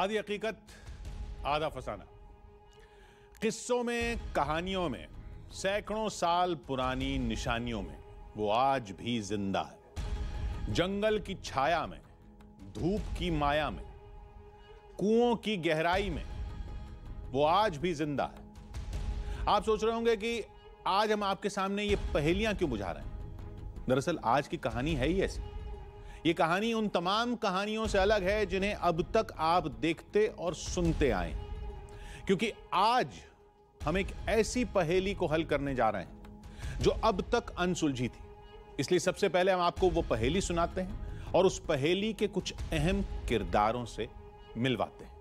आधी हकीकत आधा फसाना। किस्सों में, कहानियों में, सैकड़ों साल पुरानी निशानियों में वो आज भी जिंदा है। जंगल की छाया में, धूप की माया में, कुओं की गहराई में वो आज भी जिंदा है। आप सोच रहे होंगे कि आज हम आपके सामने ये पहेलियां क्यों बुझा रहे हैं। दरअसल आज की कहानी है ही ऐसी। ये कहानी उन तमाम कहानियों से अलग है जिन्हें अब तक आप देखते और सुनते आए हैं, क्योंकि आज हम एक ऐसी पहेली को हल करने जा रहे हैं जो अब तक अनसुलझी थी। इसलिए सबसे पहले हम आपको वो पहेली सुनाते हैं और उस पहेली के कुछ अहम किरदारों से मिलवाते हैं।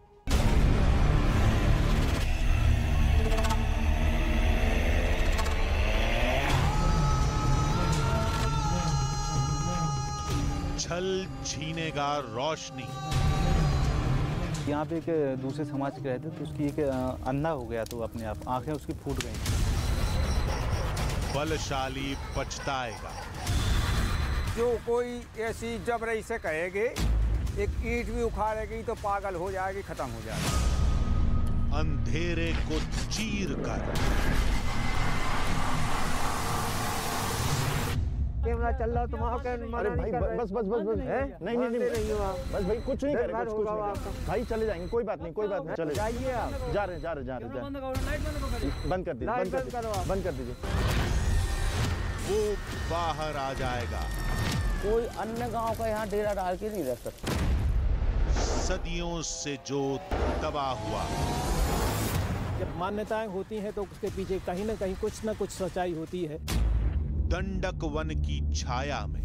छल छीनेगा रोशनी। यहाँ पे एक दूसरे समाज के रहते तो उसकी एक अंधा हो गया, तो अपने आप आंखें उसकी फूट गई। बलशाली पछताएगा। जो कोई ऐसी जबरई से कहेगी, एक ईंट भी उखाड़ेगी तो पागल हो जाएगी, खत्म हो जाएगी। अंधेरे को चीर कर कैमरा चल रहा तुम्हारा। अरे भाई बस नहीं बस भाई कुछ नहीं करेंगे, कुछ भाई चले जाएंगे, कोई बात नहीं चले जाइए आप। जा रहे बंद कर दीजिए। वो बाहर आ जाएगा। कोई अन्य गांव का यहाँ डेरा डाल के नहीं रह सकता। सदियों से जो दबा हुआ। जब मान्यताएं होती हैं तो उसके पीछे कहीं ना कहीं कुछ ना कुछ सच्चाई होती है। दंडक वन की छाया में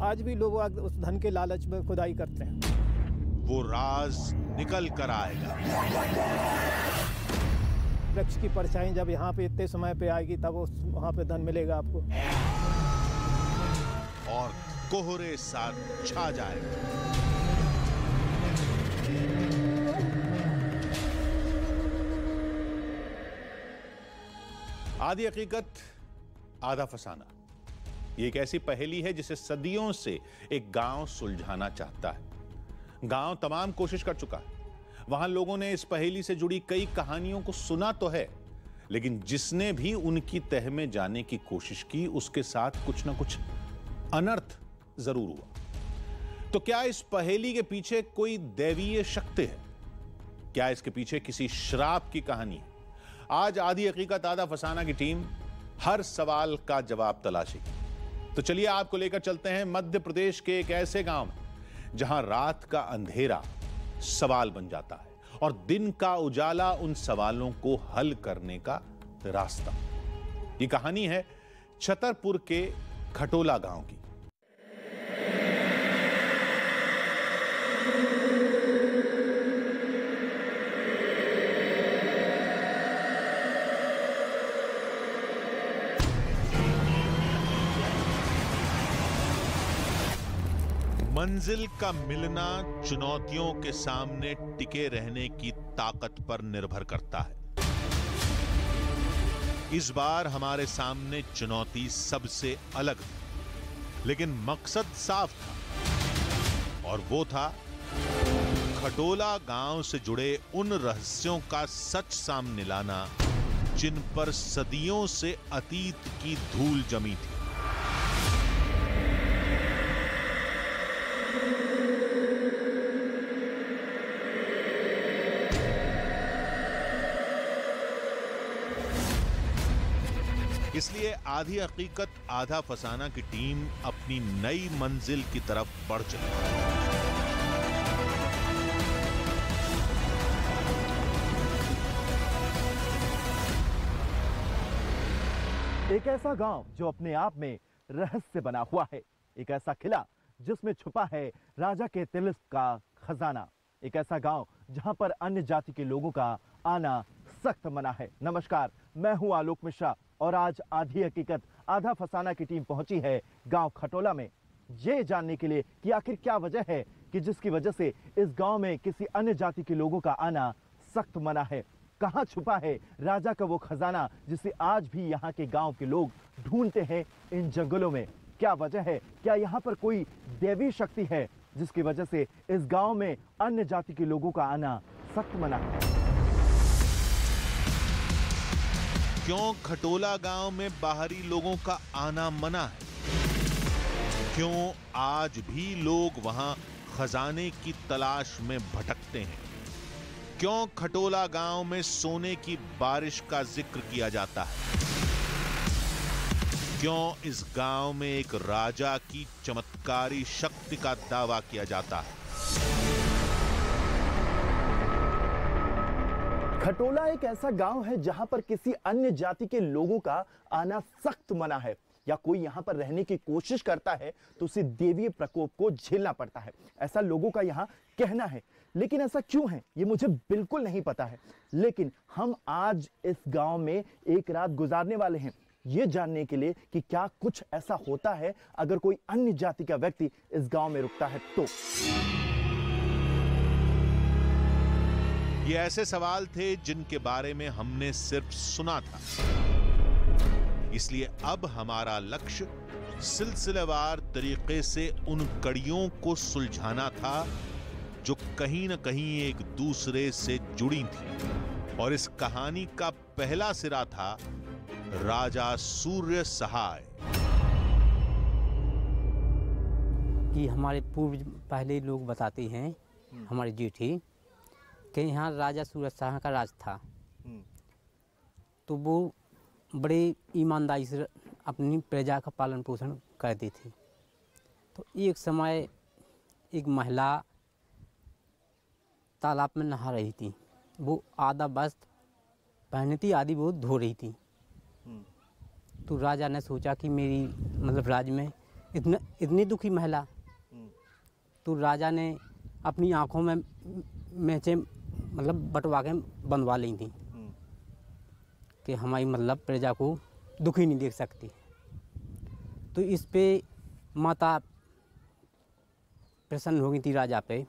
आज भी लोग उस धन के लालच में खुदाई करते हैं। वो राज निकल कर आएगा। वृक्ष की परछाई जब यहाँ पे इतने समय पे आएगी तब वहाँ पे धन मिलेगा आपको। और कोहरे साथ छा जाएगा। आधी हकीकत आधा फसाना। ये एक ऐसी पहेली है जिसे सदियों से एक गांव सुलझाना चाहता है। गांव तमाम कोशिश कर चुका है। वहां लोगों ने इस पहेली से जुड़ी कई कहानियों को सुना तो है, लेकिन जिसने भी उनकी तह में जाने की कोशिश की उसके साथ कुछ ना कुछ अनर्थ जरूर हुआ। तो क्या इस पहेली के पीछे कोई दैवीय शक्ति है? क्या इसके पीछे किसी श्राप की कहानी है? आज आधी हकीकत आधा फसाना की टीम हर सवाल का जवाब तलाशेगी। तो चलिए आपको लेकर चलते हैं मध्य प्रदेश के एक ऐसे गांव में जहां रात का अंधेरा सवाल बन जाता है और दिन का उजाला उन सवालों को हल करने का रास्ता। ये कहानी है छतरपुर के खटोला गांव की। मंजिल का मिलना चुनौतियों के सामने टिके रहने की ताकत पर निर्भर करता है। इस बार हमारे सामने चुनौती सबसे अलग थी, लेकिन मकसद साफ था और वो था खटोला गांव से जुड़े उन रहस्यों का सच सामने लाना जिन पर सदियों से अतीत की धूल जमी थी। इसलिए आधी हकीकत आधा फसाना की टीम अपनी नई मंजिल की तरफ बढ़ चली। एक ऐसा गांव जो अपने आप में रहस्य बना हुआ है। एक ऐसा किला जिसमें छुपा है राजा के तिलिस्म का खजाना। एक ऐसा गांव जहां पर अन्य जाति के लोगों का आना सख्त मना है। नमस्कार, मैं हूं आलोक मिश्रा और आज आधी हकीकत आधा फसाना की टीम पहुंची है गांव खटोला में, ये जानने के लिए कि आखिर क्या वजह है कि जिसकी वजह से इस गांव में किसी अन्य जाति के लोगों का आना सख्त मना है। कहां छुपा है राजा का वो खजाना जिसे आज भी यहाँ के गांव के लोग ढूंढते हैं इन जंगलों में। क्या वजह है? क्या यहाँ पर कोई दैवी शक्ति है? जिसकी वजह से इस गांव में अन्य जाति के लोगों का आना सख्त मना है। क्यों खटोला गांव में बाहरी लोगों का आना मना है? क्यों आज भी लोग वहां खजाने की तलाश में भटकते हैं? क्यों खटोला गांव में सोने की बारिश का जिक्र किया जाता है? क्यों इस गांव में एक राजा की चमत्कारी शक्ति का दावा किया जाता है? खटोला एक ऐसा गांव है जहां पर किसी अन्य जाति के लोगों का आना सख्त मना है, या कोई यहां पर रहने की कोशिश करता है तो उसे देवीय प्रकोप को झेलना पड़ता है, ऐसा लोगों का यहां कहना है। लेकिन ऐसा क्यों है ये मुझे बिल्कुल नहीं पता है, लेकिन हम आज इस गांव में एक रात गुजारने वाले हैं ये जानने के लिए कि क्या कुछ ऐसा होता है अगर कोई अन्य जाति का व्यक्ति इस गांव में रुकता है तो। ये ऐसे सवाल थे जिनके बारे में हमने सिर्फ सुना था, इसलिए अब हमारा लक्ष्य सिलसिलेवार तरीके से उन कड़ियों को सुलझाना था जो कहीं न कहीं एक दूसरे से जुड़ी थी। और इस कहानी का पहला सिरा था राजा सूर्य सहाय। कि हमारे पूर्व पहले लोग बताते हैं, हमारे जेठी, कि यहाँ राजा सूरज शाह का राज था। तो वो बड़े ईमानदारी से अपनी प्रजा का पालन पोषण करते थे। तो एक समय एक महिला तालाब में नहा रही थी, वो आधा वस्त्र पहनी थी, आधी वो धो रही थी। तो राजा ने सोचा कि मेरी मतलब राज्य में इतनी दुखी महिला, तो राजा ने अपनी आंखों में मैचे मतलब बटवा के बंधवा ली थी कि हमारी मतलब प्रजा को दुखी नहीं देख सकती। तो इस पे माता प्रसन्न हो गई थी राजा पे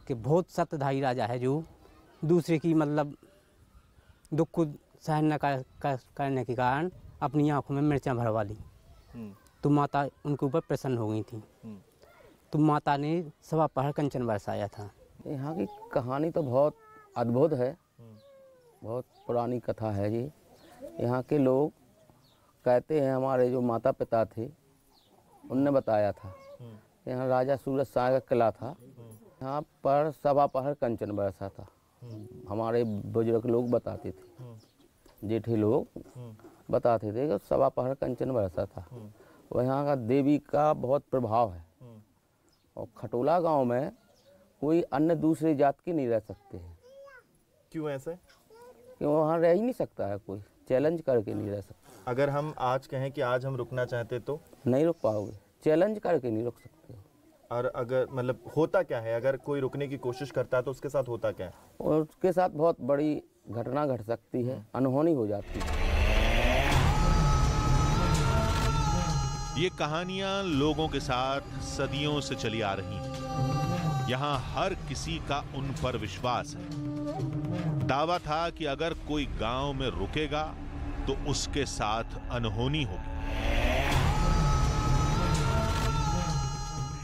कि बहुत सत्यधारी राजा है जो दूसरे की मतलब दुख को सहन न करने के कारण अपनी आंखों में मिर्चां भरवा ली। तो माता उनके ऊपर प्रसन्न हो गई थी। तो माता ने सवा पहर कंचन बरसाया था। यहाँ की कहानी तो बहुत अद्भुत है, बहुत पुरानी कथा है जी। यहाँ के लोग कहते हैं, हमारे जो माता पिता थे उनने बताया था, यहाँ राजा सूरज शाह का किला था, यहाँ पर सवा पहर कंचन बरसा था। हमारे बुजुर्ग लोग बताते थे, जेठे लोग बताते थे कि सवा पहर कंचन बरसा था। और यहाँ का देवी का बहुत प्रभाव है। और खटोला गांव में कोई अन्य दूसरी जात की नहीं रह सकते हैं। क्यों ऐसे? कि वहाँ रह ही नहीं सकता है, कोई चैलेंज करके नहीं रह सकता। अगर हम आज कहें कि आज हम रुकना चाहते तो नहीं रुक पाओगे, चैलेंज करके नहीं रुक सकते हो। और अगर मतलब होता क्या है, अगर कोई रुकने की कोशिश करता है तो उसके साथ होता क्या है? और उसके साथ बहुत बड़ी घटना घट सकती है, अनहोनी हो जाती है। ये कहानियां लोगों के साथ सदियों से चली आ रही हैं। यहां हर किसी का उन पर विश्वास है। दावा था कि अगर कोई गांव में रुकेगा तो उसके साथ अनहोनी होगी।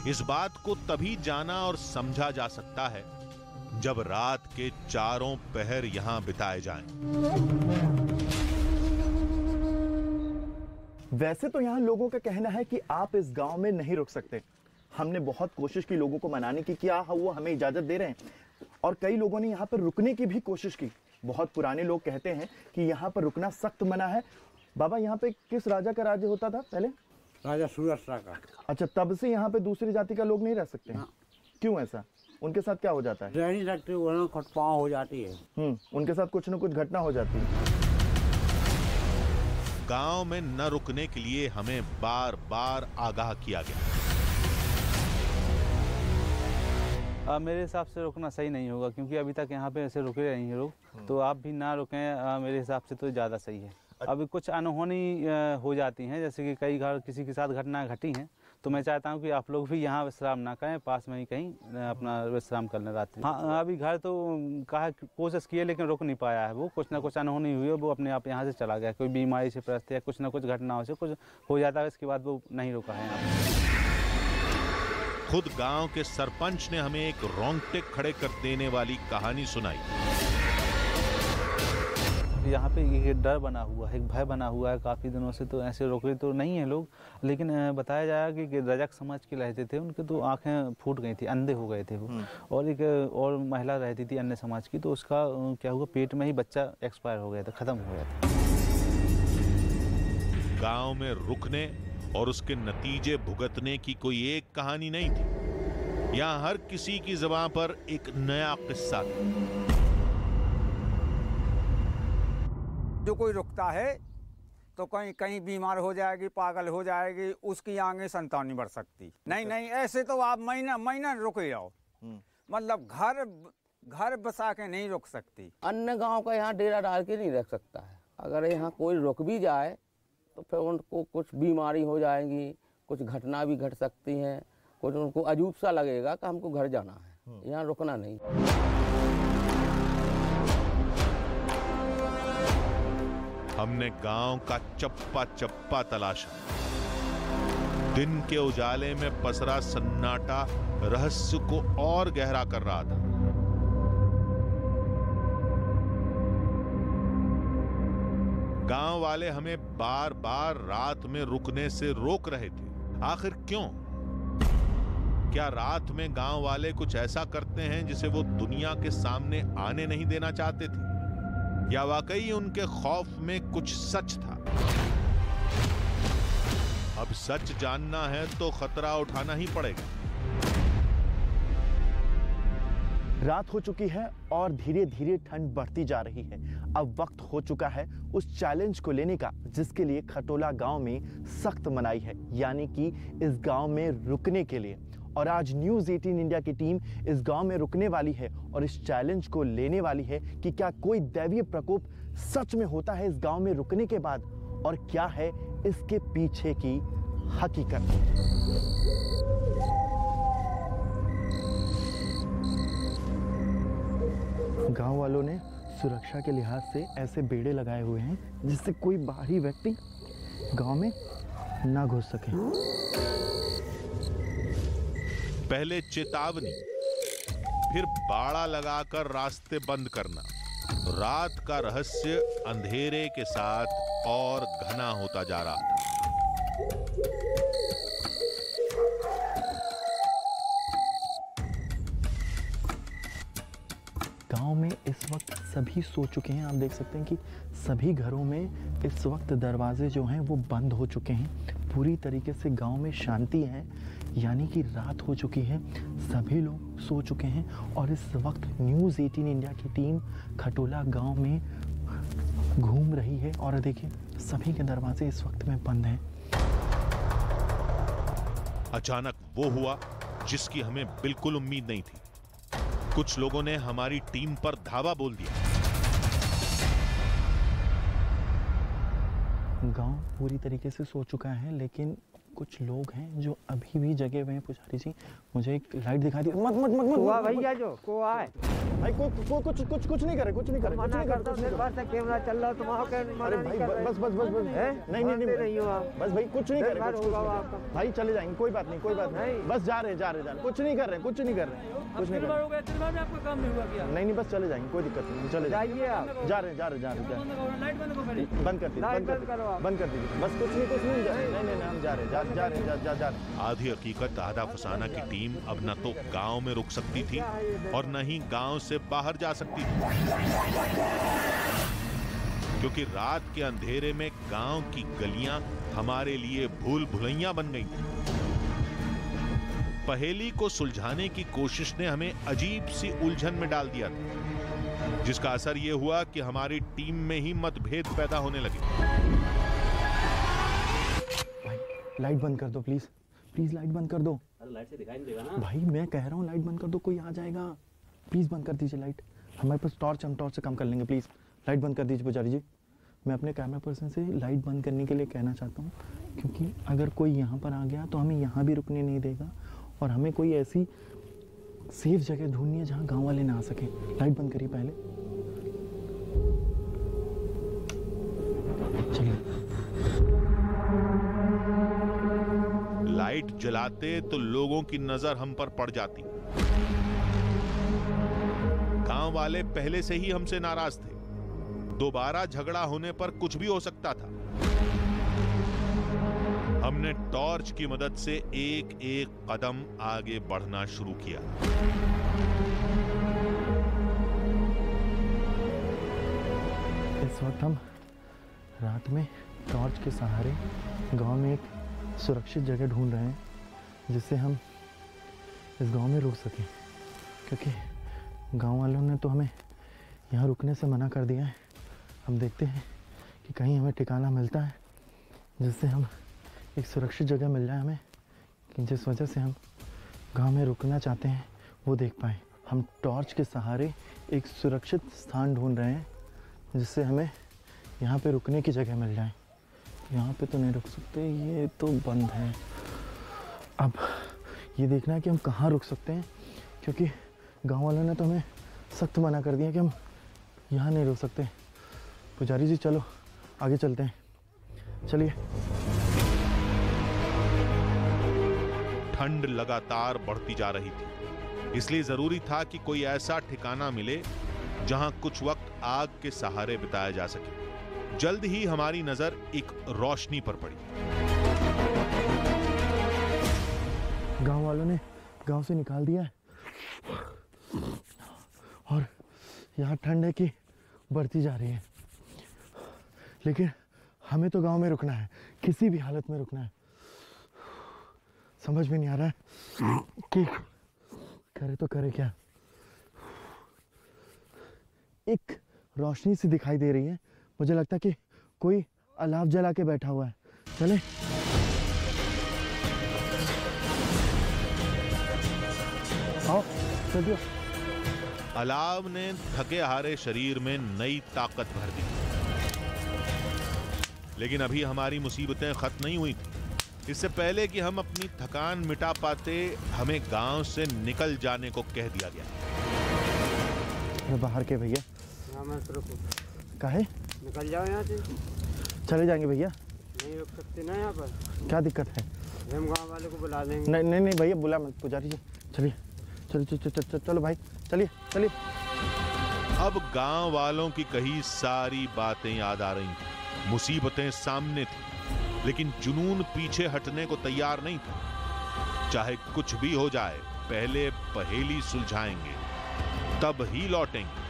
इस बात को तभी जाना और समझा जा सकता है जब रात के चारों पहर यहां बिताए जाएं। वैसे तो यहाँ लोगों का कहना है कि आप इस गांव में नहीं रुक सकते। हमने बहुत कोशिश की लोगों को मनाने की, क्या वो हमें इजाजत दे रहे हैं, और कई लोगों ने यहाँ पर रुकने की भी कोशिश की। बहुत पुराने लोग कहते हैं कि यहाँ पर रुकना सख्त मना है। बाबा, यहाँ पे किस राजा का राज्य होता था पहले? राजा सूरज शाह का। अच्छा, तब से यहाँ पे दूसरी जाति का लोग नहीं रह सकते? क्यों ऐसा? उनके साथ क्या हो जाता है? रह नहीं सकते, वरना खटपाव हो जाती है। उनके साथ कुछ न कुछ घटना हो जाती है। गांव में न रुकने के लिए हमें बार बार आगाह किया गया। मेरे हिसाब से रुकना सही नहीं होगा, क्योंकि अभी तक यहाँ पे ऐसे रुके रहे हैं लोग, तो आप भी ना रुकें, मेरे हिसाब से तो ज़्यादा सही है। अभी कुछ अनहोनी हो जाती हैं, जैसे कि कई घर किसी के साथ घटना घटी हैं, तो मैं चाहता हूँ कि आप लोग भी यहाँ विश्राम ना करें, पास में ही कहीं अपना विश्राम कर लें रात्रि। हाँ, अभी घर तो कहा कोशिश किए लेकिन रुक नहीं पाया है। वो कुछ ना कुछ अनहोनी हुई है, वो अपने आप यहाँ से चला गया। कोई बीमारी से ग्रस्त है, कुछ ना कुछ घटनाओं से कुछ हो जाता है, इसके बाद वो नहीं रुका है यहाँ। खुद गांव के सरपंच ने हमें एक रोंगटे खड़े कर देने वाली कहानी सुनाई। यहाँ पे एक डर बना हुआ है, एक भय बना हुआ है काफ़ी दिनों से। तो ऐसे रोके तो नहीं है लोग, लेकिन बताया जाए कि रजक समाज के रहते थे, उनके तो आंखें फूट गई थी, अंधे हो गए थे वो। और एक और महिला रहती थी अन्य समाज की, तो उसका क्या हुआ, पेट में ही बच्चा एक्सपायर हो गया था, ख़त्म हो गया था। गांव में रुकने और उसके नतीजे भुगतने की कोई एक कहानी नहीं थी। यहाँ हर किसी की ज़बान पर एक नया किस्सा था। जो कोई रुकता है तो कहीं कहीं बीमार हो जाएगी, पागल हो जाएगी, उसकी आगे संतान नहीं बढ़ सकती। नहीं नहीं, ऐसे तो आप महीना महीना रुके रहो, मतलब घर बसा के नहीं रुक सकती। अन्य गांव का यहाँ डेरा डाल के नहीं रख सकता है। अगर यहाँ कोई रुक भी जाए तो फिर उनको कुछ बीमारी हो जाएगी, कुछ घटना भी घट सकती हैं, कुछ उनको अजूब सा लगेगा कि हमको घर जाना है, यहाँ रुकना नहीं। हमने गांव का चप्पा चप्पा तलाशा। दिन के उजाले में पसरा सन्नाटा रहस्य को और गहरा कर रहा था। गांव वाले हमें बार बार रात में रुकने से रोक रहे थे। आखिर क्यों? क्या रात में गांव वाले कुछ ऐसा करते हैं जिसे वो दुनिया के सामने आने नहीं देना चाहते थे, या वाकई उनके खौफ में कुछ सच था? अब सच जानना है तो खतरा उठाना ही पड़ेगा। रात हो चुकी है और धीरे धीरे ठंड बढ़ती जा रही है। अब वक्त हो चुका है उस चैलेंज को लेने का जिसके लिए खटोला गांव में सख्त मनाही है, यानी कि इस गांव में रुकने के लिए। और आज न्यूज़ 18 इंडिया की टीम इस गांव में रुकने वाली है और इस चैलेंज को लेने वाली है कि क्या कोई दैवीय प्रकोप सच में होता है इस गांव में रुकने के बाद, और क्या है इसके पीछे की हकीकत। गांव वालों ने सुरक्षा के लिहाज से ऐसे बेड़े लगाए हुए हैं जिससे कोई बाहरी व्यक्ति गांव में ना घुस सके। पहले चेतावनी, फिर बाड़ा लगाकर रास्ते बंद करना। रात का रहस्य अंधेरे के साथ और घना होता जा रहा था। गांव में इस वक्त सभी सो चुके हैं। आप देख सकते हैं कि सभी घरों में इस वक्त दरवाजे जो हैं वो बंद हो चुके हैं। पूरी तरीके से गांव में शांति है, यानी कि रात हो चुकी है, सभी लोग सो चुके हैं। और इस वक्त न्यूज़ 18 इंडिया की टीम खटोला गांव में घूम रही है और देखिए सभी के दरवाजे इस वक्त में बंद हैं। अचानक वो हुआ जिसकी हमें बिल्कुल उम्मीद नहीं थी। कुछ लोगों ने हमारी टीम पर धावा बोल दिया। गांव पूरी तरीके से सो चुका है, लेकिन कुछ लोग हैं जो अभी भी जगे हुए हैं। पुजारी जी, मुझे एक लाइट दिखा दी। मत मत मत मत भैया जो को आए भाई, कुछ नहीं करे, कुछ नहीं करे, मना करता हूं, बार से कैमरा चल रहा तुम्हारा के अरे भाई बस नहीं बस भाई कुछ नहीं करे, भाई चले जाएंगे, कोई बात नहीं, बस जा रहे हैं, कुछ नहीं कर रहे, कुछ नहीं कर रहे। आपका काम नहीं हुआ क्या? नहीं बस चले जाएंगे, कोई दिक्कत नहीं, चले जाइए आप। जा रहे हैं लाइट बंद करो पहले। बंद कर दीजिए, बस कुछ नहीं, नहीं हम जा रहे हैं। आधी हकीकत आधा फसाना की टीम अब न तो गांव में रुक सकती थी और न ही गांव से बाहर जा सकती थी, क्योंकि रात के अंधेरे में गांव की गलियां हमारे लिए भूल भुलैया बन गई थी। पहेली को सुलझाने की कोशिश ने हमें अजीब सी उलझन में डाल दिया था, जिसका असर यह हुआ कि हमारी टीम में ही मतभेद पैदा होने लगे। लाइट बंद कर दो प्लीज, लाइट बंद कर दो। लाइट से दिखाई नहीं देगा ना भाई, मैं कह रहा हूँ लाइट बंद कर दो, कोई आ जाएगा। प्लीज बंद कर दीजिए लाइट, हमारे पास टॉर्च, हम टॉर्च से काम कर लेंगे। प्लीज लाइट बंद कर दीजिए पुजारी जी। मैं अपने कैमरा पर्सन से लाइट बंद करने के लिए कहना चाहता हूँ, क्योंकि अगर कोई यहाँ पर आ गया तो हमें यहाँ भी रुकने नहीं देगा और हमें कोई ऐसी सेफ जगह ढूंढनी है जहाँ गाँव वाले ना आ सके। लाइट बंद करिए पहले। चलिए। लाइट जलाते तो लोगों की नजर हम पर पड़ जाती। गांव वाले पहले से ही हमसे नाराज थे। दोबारा झगड़ा होने पर कुछ भी हो सकता था। हमने टॉर्च की मदद से एक एक कदम आगे बढ़ना शुरू किया। इस वक्त हम रात में टॉर्च के सहारे गांव में एक सुरक्षित जगह ढूंढ रहे हैं जिससे हम इस गांव में रुक सकें, क्योंकि गांव वालों ने तो हमें यहाँ रुकने से मना कर दिया है। हम देखते हैं कि कहीं हमें ठिकाना मिलता है जिससे हम एक सुरक्षित जगह मिल जाए हमें, कि जिस वजह से हम गांव में रुकना चाहते हैं वो देख पाएँ। हम टॉर्च के सहारे एक सुरक्षित स्थान ढूंढ रहे हैं जिससे हमें यहाँ पे रुकने की जगह मिल जाए। यहाँ पे तो नहीं रुक सकते, ये तो बंद है। अब ये देखना है कि हम कहाँ रुक सकते हैं, क्योंकि गांव वालों ने तो हमें सख्त मना कर दिया कि हम यहाँ नहीं रुक सकते। पुजारी जी चलो आगे चलते हैं, चलिए। ठंड लगातार बढ़ती जा रही थी, इसलिए जरूरी था कि कोई ऐसा ठिकाना मिले जहां कुछ वक्त आग के सहारे बिताया जा सके। जल्द ही हमारी नजर एक रोशनी पर पड़ी। गांव वालों ने गांव से निकाल दिया है और यहाँ ठंड है कि बढ़ती जा रही है, लेकिन हमें तो गांव में रुकना है, किसी भी हालत में रुकना है। समझ में नहीं आ रहा है कि करे तो करे क्या। एक रोशनी सी दिखाई दे रही है, मुझे लगता है कि कोई अलाव जला के बैठा हुआ है। चले। आओ चलिए। अलाव ने थके हारे शरीर में नई ताकत भर दी, लेकिन अभी हमारी मुसीबतें खत्म नहीं हुई थी। इससे पहले कि हम अपनी थकान मिटा पाते, हमें गांव से निकल जाने को कह दिया गया। बाहर के भैया काहे निकल जाओ यहाँ से। चले जाएंगे भैया। नहीं रुक सकते ना यहाँ पर। क्या दिक्कत है? हम गाँव वाले को बुला देंगे। नहीं नहीं नहीं भैया, बुला मत। पुजारी जी चलिए, चलो चलो चलो चलो भाई, चलिए चलिए। अब गांव वालों की कही सारी बातें याद आ रही थी। मुसीबतें सामने थी, लेकिन जुनून पीछे हटने को तैयार नहीं था। चाहे कुछ भी हो जाए, पहले पहेली सुलझाएंगे, तब ही लौटेंगे।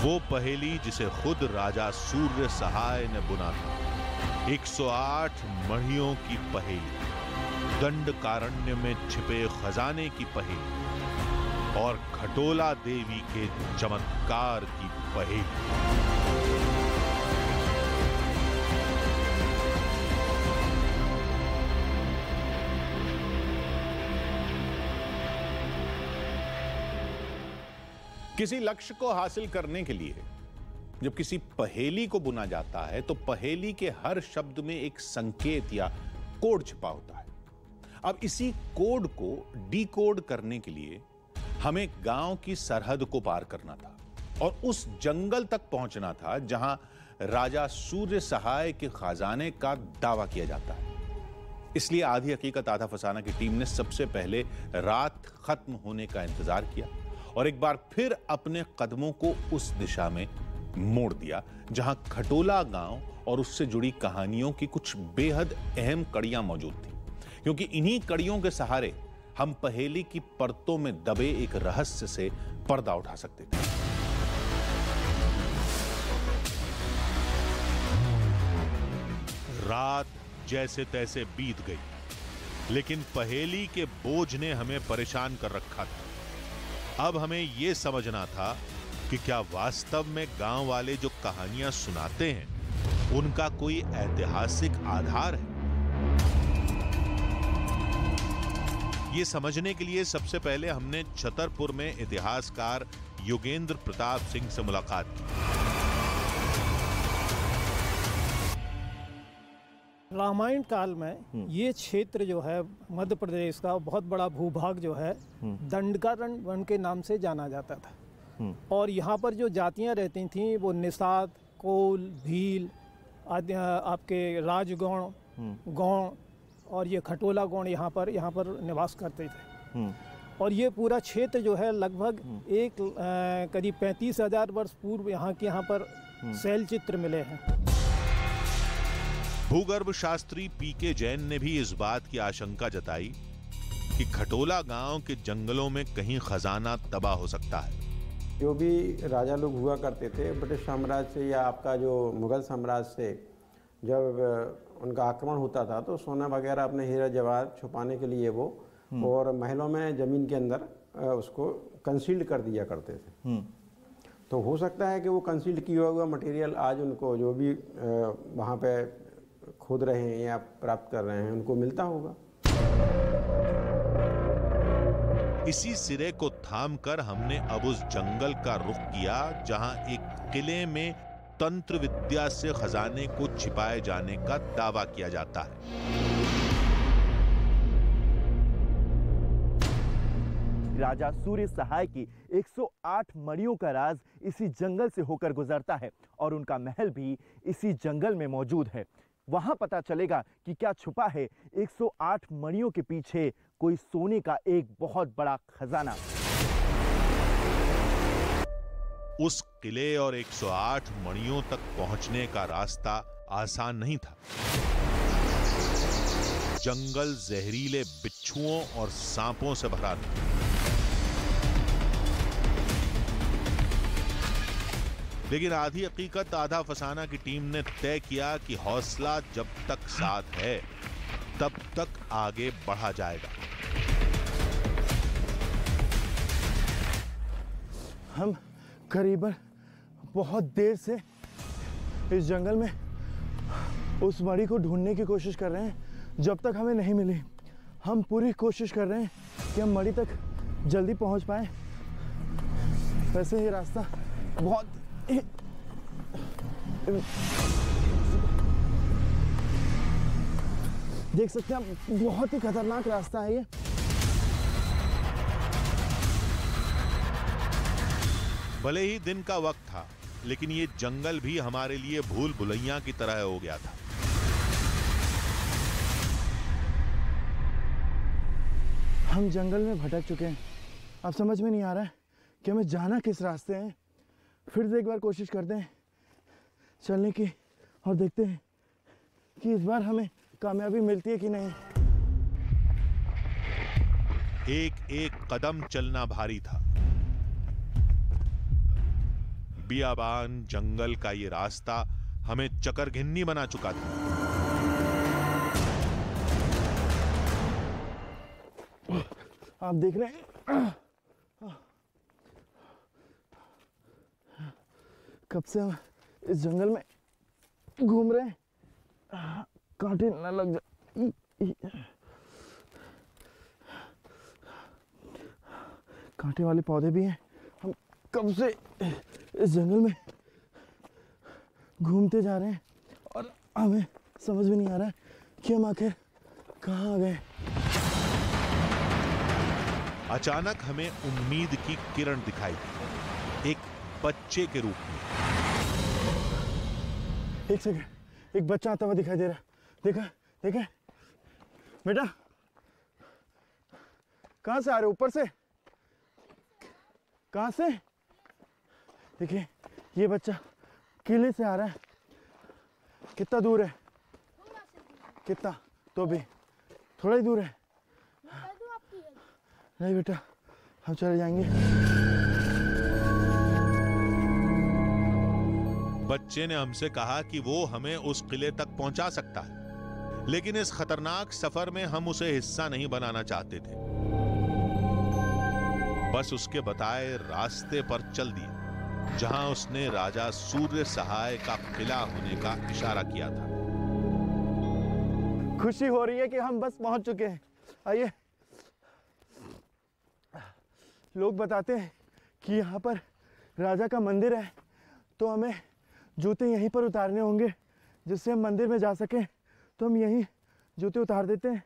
वो पहेली जिसे खुद राजा सूर्य सहाय ने बुना था। 108 मणियों की पहेली, दंडकारण्य में छिपे खजाने की पहेली और खटोला देवी के चमत्कार की पहेली। किसी लक्ष्य को हासिल करने के लिए जब किसी पहेली को बुना जाता है तो पहेली के हर शब्द में एक संकेत या कोड छिपा होता है। अब इसी कोड को डिकोड करने के लिए हमें गांव की सरहद को पार करना था और उस जंगल तक पहुंचना था जहां राजा सूर्य सहाय के खजाने का दावा किया जाता है। इसलिए आधी हकीकत आधा फसाना की टीम ने सबसे पहले रात खत्म होने का इंतजार किया और एक बार फिर अपने कदमों को उस दिशा में मोड़ दिया जहां खटोला गांव और उससे जुड़ी कहानियों की कुछ बेहद अहम कड़ियां मौजूद थी, क्योंकि इन्हीं कड़ियों के सहारे हम पहेली की परतों में दबे एक रहस्य से पर्दा उठा सकते थे। रात जैसे तैसे बीत गई, लेकिन पहेली के बोझ ने हमें परेशान कर रखा था। अब हमें यह समझना था कि क्या वास्तव में गांव वाले जो कहानियां सुनाते हैं उनका कोई ऐतिहासिक आधार है। यह समझने के लिए सबसे पहले हमने छतरपुर में इतिहासकार योगेंद्र प्रताप सिंह से मुलाकात की। रामायण काल में ये क्षेत्र जो है मध्य प्रदेश का बहुत बड़ा भूभाग जो है दंडकारण्य वन के नाम से जाना जाता था। और यहाँ पर जो जातियाँ रहती थीं वो निषाद, कोल, भील आदि, आपके राजगौण, गौण और ये खटोला गौड़ यहाँ पर निवास करते थे। और ये पूरा क्षेत्र जो है लगभग करीब 35,000 वर्ष पूर्व यहाँ पर शैल चित्र मिले हैं। भूगर्भ शास्त्री पीके जैन ने भी इस बात की आशंका जताई कि खटोला गांव के जंगलों में कहीं खजाना तबाह हो सकता है। जो भी राजा लोग हुआ करते थे ब्रिटिश साम्राज्य से या आपका जो मुगल साम्राज्य से, जब उनका आक्रमण होता था तो सोना वगैरह अपने हीरा जवाहर छुपाने के लिए वो और महलों में ज़मीन के अंदर उसको कंसील्ड कर दिया करते थे। तो हो सकता है कि वो कंसील्ड किया हुआ मटेरियल आज उनको जो भी वहाँ पे खोद रहे हैं या प्राप्त कर रहे हैं उनको मिलता होगा। इसी सिरे को थामकर हमने अब उस जंगल का रुख किया जहां एक किले में तंत्र विद्या से खजाने को छिपाए जाने का दावा किया जाता है। राजा सूर्य सहाय की 108 मणियों का राज इसी जंगल से होकर गुजरता है और उनका महल भी इसी जंगल में मौजूद है। वहां पता चलेगा कि क्या छुपा है 108 मणियों के पीछे कोई सोने का एक बहुत बड़ा खजाना। उस किले और 108 मणियों तक पहुंचने का रास्ता आसान नहीं था। जंगल जहरीले बिच्छुओं और सांपों से भरा था। लेकिन आधी हकीकत आधा फसाना की टीम ने तय किया कि हौसला जब तक साथ है तब तक आगे बढ़ा जाएगा। हम करीबन बहुत देर से इस जंगल में उस मणि को ढूंढने की कोशिश कर रहे हैं। जब तक हमें नहीं मिली हम पूरी कोशिश कर रहे हैं कि हम मणि तक जल्दी पहुंच पाए। वैसे ये रास्ता बहुत देख सकते हैं, बहुत ही खतरनाक रास्ता है ये। भले ही दिन का वक्त था, लेकिन ये जंगल भी हमारे लिए भूल भुलैया की तरह हो गया था। हम जंगल में भटक चुके हैं। अब समझ में नहीं आ रहा है कि हमें जाना किस रास्ते हैं। फिर से एक बार कोशिश करते हैं चलने की और देखते हैं कि इस बार हमें कामयाबी मिलती है कि नहीं। एक एक कदम चलना भारी था। बियाबान जंगल का ये रास्ता हमें चकरघिन्नी बना चुका था। आप देख रहे हैं कब से हम इस जंगल में घूम रहे हैं, कांटे न लग जाए। कांटे वाले पौधे भी हैं। हम कब से इस जंगल में घूमते जा रहे हैं और हमें समझ में नहीं आ रहा है कि हम आखिर कहाँ आ गए। अचानक हमें उम्मीद की किरण दिखाई, एक बच्चे के रूप में। एक सेकंड, एक बच्चा आता हुआ दिखाई दे रहा है। देखा देखा बेटा, कहां से आ रहे हो? ऊपर से? कहां से? देखिए ये बच्चा किले से आ रहा है। कितना दूर है? कितना? तो भी थोड़ा ही दूर है। नहीं बेटा, हम चले जाएंगे। बच्चे ने हमसे कहा कि वो हमें उस किले तक पहुंचा सकता है, लेकिन इस खतरनाक सफर में हम उसे हिस्सा नहीं बनाना चाहते थे। बस उसके बताए रास्ते पर चल दिए जहां उसने राजा सूर्य सहाय का किला होने का इशारा किया था। खुशी हो रही है कि हम बस पहुंच चुके हैं। आइए, लोग बताते हैं कि यहाँ पर राजा का मंदिर है, तो हमें जूते यहीं पर उतारने होंगे जिससे हम मंदिर में जा सकें। तो हम यहीं जूते उतार देते हैं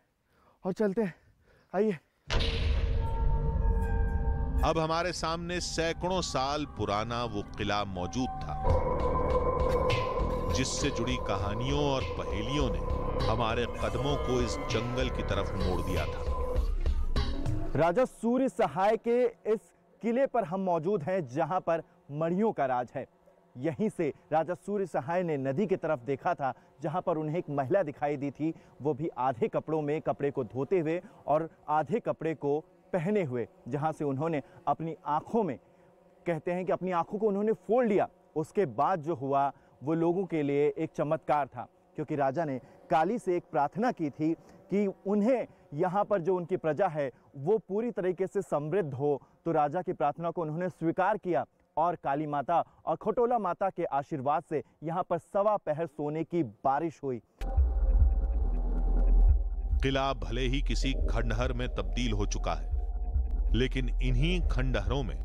और चलते हैं। आइए। अब हमारे सामने सैकड़ों साल पुराना वो किला मौजूद था। जिससे जुड़ी कहानियों और पहेलियों ने हमारे कदमों को इस जंगल की तरफ मोड़ दिया था। राजा सूर्य सहाय के इस किले पर हम मौजूद हैं जहां पर मणियों का राज है। यहीं से राजा सूर्य सहाय ने नदी की तरफ देखा था जहां पर उन्हें एक महिला दिखाई दी थी, वो भी आधे कपड़ों में कपड़े को धोते हुए और आधे कपड़े को पहने हुए, जहां से उन्होंने अपनी आंखों में, कहते हैं कि अपनी आंखों को उन्होंने फोड़ लिया। उसके बाद जो हुआ वो लोगों के लिए एक चमत्कार था, क्योंकि राजा ने काली से एक प्रार्थना की थी कि उन्हें यहाँ पर जो उनकी प्रजा है वो पूरी तरीके से समृद्ध हो। तो राजा की प्रार्थना को उन्होंने स्वीकार किया और काली माता और खटोला माता के आशीर्वाद से यहाँ पर सवा पहर सोने की बारिश हुई। किला भले ही किसी खंडहर में तब्दील हो चुका है, लेकिन इन्हीं खंडहरों में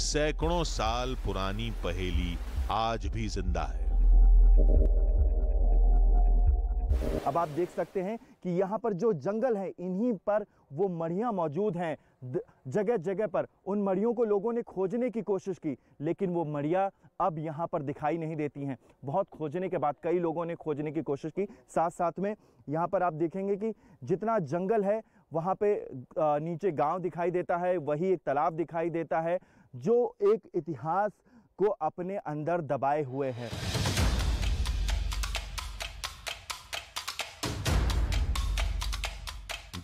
सैकड़ों साल पुरानी पहेली आज भी जिंदा है। अब आप देख सकते हैं कि यहाँ पर जो जंगल है, इन्हीं पर वो मड़ियाँ मौजूद हैं। जगह जगह पर उन मड़ियों को लोगों ने खोजने की कोशिश की, लेकिन वो मड़ियाँ अब यहाँ पर दिखाई नहीं देती हैं। बहुत खोजने के बाद कई लोगों ने खोजने की कोशिश की। साथ साथ में यहाँ पर आप देखेंगे कि जितना जंगल है वहाँ पे नीचे गांव दिखाई देता है, वही एक तालाब दिखाई देता है जो एक इतिहास को अपने अंदर दबाए हुए है।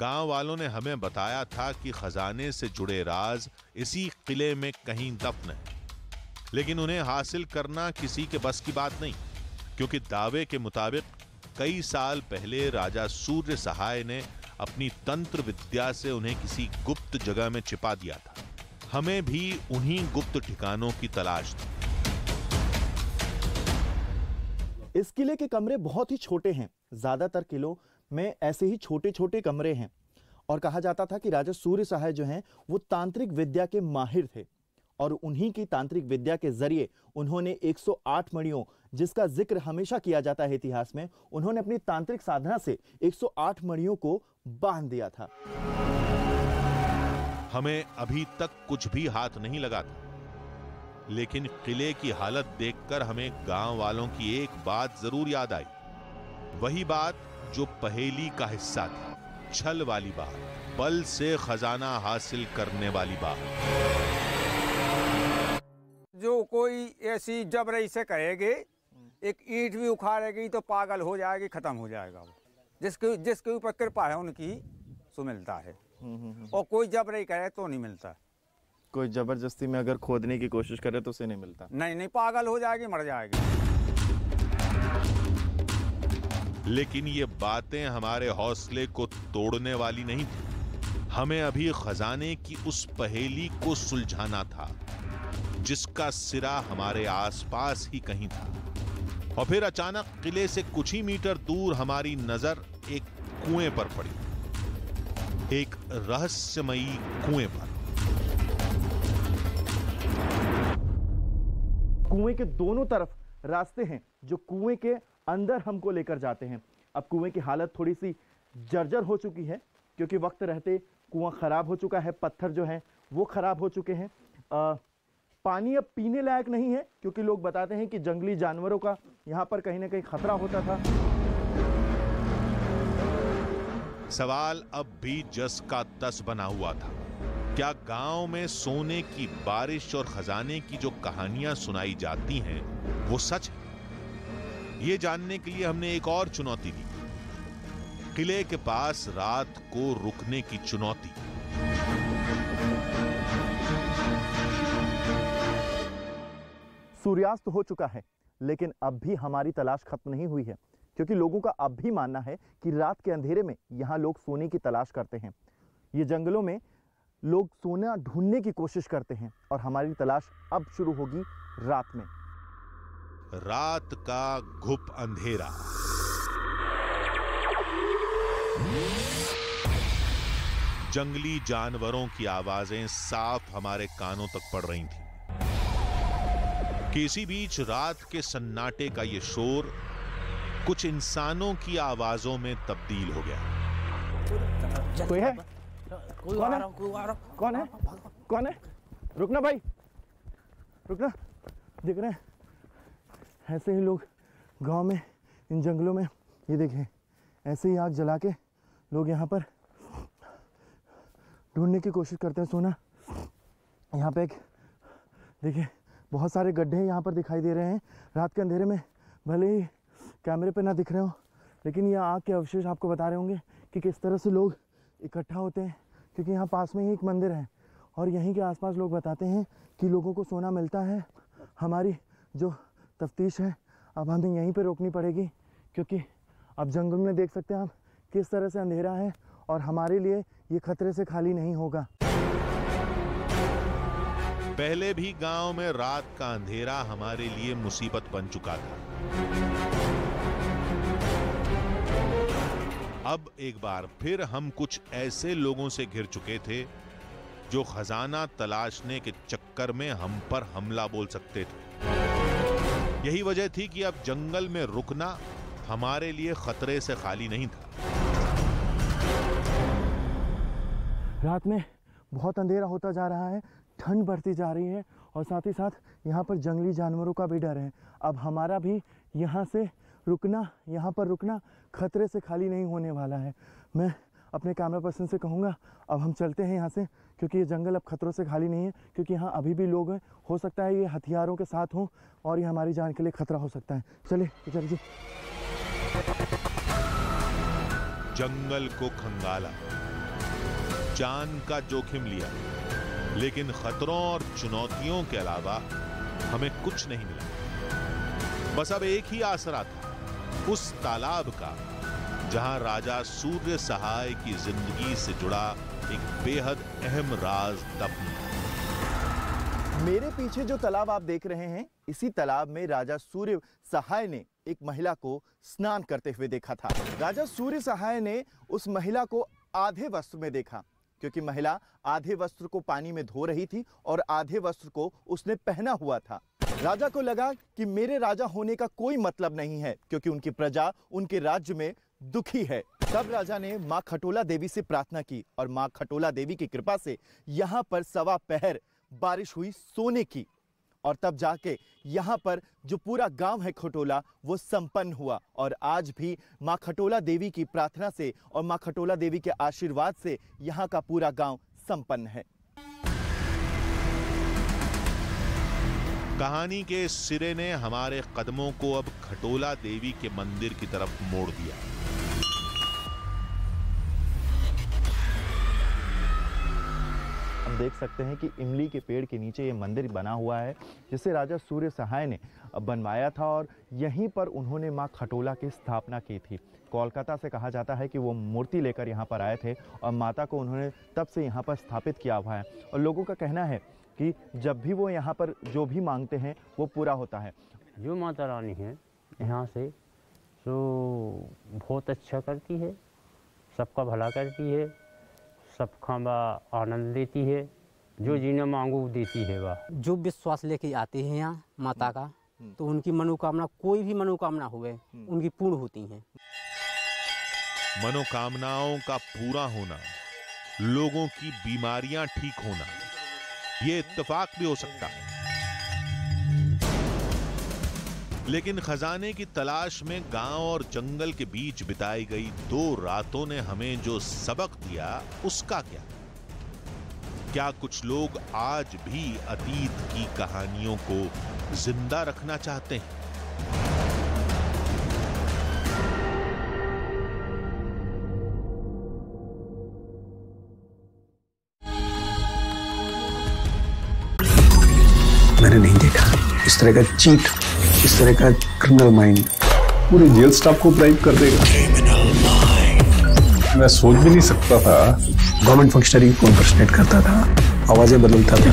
गांव वालों ने हमें बताया था कि खजाने से जुड़े राज इसी किले में कहीं दफन है, लेकिन उन्हें हासिल करना किसी के बस की बात नहीं, क्योंकि दावे के मुताबिक कई साल पहले राजा सूर्य सहाय ने अपनी तंत्र विद्या से उन्हें किसी गुप्त जगह में छिपा दिया था। हमें भी उन्हीं गुप्त ठिकानों की तलाश थी। इस किले के कमरे बहुत ही छोटे हैं। ज्यादातर किलों में ऐसे ही छोटे छोटे कमरे हैं और कहा जाता था कि राजा सूर्य सहाय जो हैं वो तांत्रिक विद्या के माहिर थे और उन्हीं की तांत्रिक विद्या के जरिए उन्होंने 108 मणियों, जिसका जिक्र हमेशा किया जाता है इतिहास में, उन्होंने अपनी तांत्रिक साधना से 108 मणियों को बांध दिया था। हमें अभी तक कुछ भी हाथ नहीं लगा था, लेकिन किले की हालत देखकर हमें गांव वालों की एक बात जरूर याद आई। वही बात जो पहेली का हिस्सा थी, छल वाली बात, बल से खजाना हासिल करने वाली बात। जो कोई ऐसी जबरई से कहेगी, एक ईंट भी उखाड़ेगी तो पागल हो जाएगी, खत्म हो जाएगा वो। जिसके ऊपर कृपा है उनकी सो मिलता है, और कोई जबरई करे तो नहीं मिलता। कोई जबरदस्ती में अगर खोदने की कोशिश करे तो उसे नहीं मिलता। नहीं, पागल हो जाएगी, मर जाएगी। लेकिन ये बातें हमारे हौसले को तोड़ने वाली नहीं थी। हमें अभी खजाने की उस पहेली को सुलझाना था जिसका सिरा हमारे आसपास ही कहीं था। और फिर अचानक किले से कुछ ही मीटर दूर हमारी नजर एक कुएं पर पड़ी, एक रहस्यमयी कुएं पर। कुएं के दोनों तरफ रास्ते हैं जो कुएं के अंदर हमको लेकर जाते हैं। अब कुएं की हालत थोड़ी सी जर्जर हो चुकी है, क्योंकि वक्त रहते कुआं खराब हो चुका है, पत्थर जो हैं वो खराब हो चुके हैं। पानी अब पीने लायक नहीं है, क्योंकि लोग बताते हैं कि जंगली जानवरों का यहाँ पर कहीं ना कहीं खतरा होता था। सवाल अब भी जस का तस बना हुआ था। क्या गांव में सोने की बारिश और खजाने की जो कहानियां सुनाई जाती हैं वो सच है? ये जानने के लिए हमने एक और चुनौती ली, किले के पास रात को रुकने की चुनौती। सूर्यास्त हो चुका है, लेकिन अब भी हमारी तलाश खत्म नहीं हुई है, क्योंकि लोगों का अब भी मानना है कि रात के अंधेरे में यहाँ लोग सोने की तलाश करते हैं। ये जंगलों में लोग सोना ढूंढने की कोशिश करते हैं और हमारी तलाश अब शुरू होगी रात में। रात का घुप अंधेरा, जंगली जानवरों की आवाजें साफ हमारे कानों तक पड़ रही थीं। कि इसी बीच रात के सन्नाटे का ये शोर कुछ इंसानों की आवाजों में तब्दील हो गया। कोई है? कौन है? कौन है? कौन है? रुकना भाई, रुकना। देख रहे हैं ऐसे ही लोग गांव में, इन जंगलों में ये देखें ऐसे ही आग जला के लोग यहाँ पर ढूंढने की कोशिश करते हैं सोना। यहाँ पे एक देखिए बहुत सारे गड्ढे यहाँ पर दिखाई दे रहे हैं। रात के अंधेरे में भले ही कैमरे पे ना दिख रहे हो, लेकिन ये आग के अवशेष आपको बता रहे होंगे कि किस तरह से लोग इकट्ठा होते हैं, क्योंकि यहाँ पास में ही एक मंदिर है और यहीं के आसपास लोग बताते हैं कि लोगों को सोना मिलता है। हमारी जो तफ्तीश है अब हमें यहीं पे रोकनी पड़ेगी, क्योंकि अब जंगल में देख सकते हैं आप किस तरह से अंधेरा है और हमारे लिए ये खतरे से खाली नहीं होगा। पहले भी गांव में रात का अंधेरा हमारे लिए मुसीबत बन चुका था। अब एक बार फिर हम कुछ ऐसे लोगों से घिर चुके थे जो खजाना तलाशने के चक्कर में हम पर हमला बोल सकते थे। यही वजह थी कि अब जंगल में रुकना हमारे लिए खतरे से खाली नहीं था। रात में बहुत अंधेरा होता जा रहा है, ठंड बढ़ती जा रही है और साथ ही साथ यहाँ पर जंगली जानवरों का भी डर है। अब हमारा भी यहाँ पर रुकना खतरे से खाली नहीं होने वाला है। मैं अपने कैमरा पर्सन से कहूँगा अब हम चलते हैं यहाँ से, क्योंकि ये जंगल अब खतरों से खाली नहीं है, क्योंकि यहाँ अभी भी लोग हैं। हो सकता है ये हथियारों के साथ हों और ये हमारी जान के लिए खतरा हो सकता है। चलिए चलिए। जंगल को खंगाला, जान का जोखिम लिया, लेकिन खतरों और चुनौतियों के अलावा हमें कुछ नहीं मिला। बस अब एक ही आसरा था, उस तालाब का जहां राजा सूर्य सहाय की जिंदगी से जुड़ा एक बेहद अहम राज दफन। मेरे पीछे जो तालाब आप देख रहे हैं, इसी तालाब में राजा सूर्य सहाय ने एक महिला को स्नान करते हुए देखा था। राजा सूर्य सहाय ने उस महिला को आधे वस्त्र में देखा, क्योंकि महिला आधे वस्त्र को पानी में धो रही थी और आधे वस्त्र को उसने पहना हुआ था। राजा को लगा कि मेरे राजा होने का कोई मतलब नहीं है, क्योंकि उनकी प्रजा उनके राज्य में दुखी है। तब राजा ने मां खटोला देवी से प्रार्थना की और मां खटोला देवी की कृपा से यहाँ पर सवा पहर बारिश हुई सोने की, और तब जाके यहाँ पर जो पूरा गांव है खटोला वो संपन्न हुआ। और आज भी मां खटोला देवी की प्रार्थना से और मां खटोला देवी के आशीर्वाद से यहाँ का पूरा गांव संपन्न है। कहानी के इस सिरे ने हमारे कदमों को अब खटोला देवी के मंदिर की तरफ मोड़ दिया। हम देख सकते हैं कि इमली के पेड़ के नीचे ये मंदिर बना हुआ है, जिसे राजा सूर्य सहाय ने बनवाया था और यहीं पर उन्होंने मां खटोला की स्थापना की थी। कोलकाता से कहा जाता है कि वो मूर्ति लेकर यहाँ पर आए थे और माता को उन्होंने तब से यहाँ पर स्थापित किया हुआ है। और लोगों का कहना है कि जब भी वो यहाँ पर जो भी मांगते हैं वो पूरा होता है। जो माता रानी है यहाँ से तो बहुत अच्छा करती है, सबका भला करती है, सबका आनंद देती है, जो जीना मांगो देती है। वह जो विश्वास लेके आते हैं यहाँ माता का, तो उनकी मनोकामना, कोई भी मनोकामना हुए, उनकी पूर्ण होती हैं। मनोकामनाओं का पूरा होना, लोगों की बीमारियां ठीक होना, ये इत्तेफाक भी हो सकता है, लेकिन खजाने की तलाश में गांव और जंगल के बीच बिताई गई 2 रातों ने हमें जो सबक दिया उसका क्या? क्या कुछ लोग आज भी अतीत की कहानियों को जिंदा रखना चाहते हैं? मैंने नहीं देखा इस तरह का चीट, इस तरह का क्रिमिनल माइंड पूरे जेल स्टाफ को ब्राइब कर देगा। मैं सोच भी नहीं सकता था गवर्नमेंट फंक्शनरी को इम्पर्सनेट करता था, आवाजें बदलता था।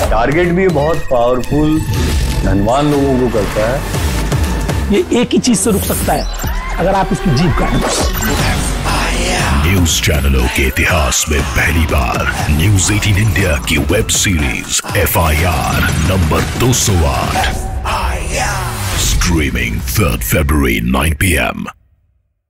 टारगेट भी बहुत पावरफुल धनवान लोगों को करता है। ये एक ही चीज से रुक सकता है, अगर आप इसकी जीभ काटें। न्यूज चैनलों के इतिहास में पहली बार न्यूज 18 इंडिया की web series FIR number 208 streaming 3 February 9 PM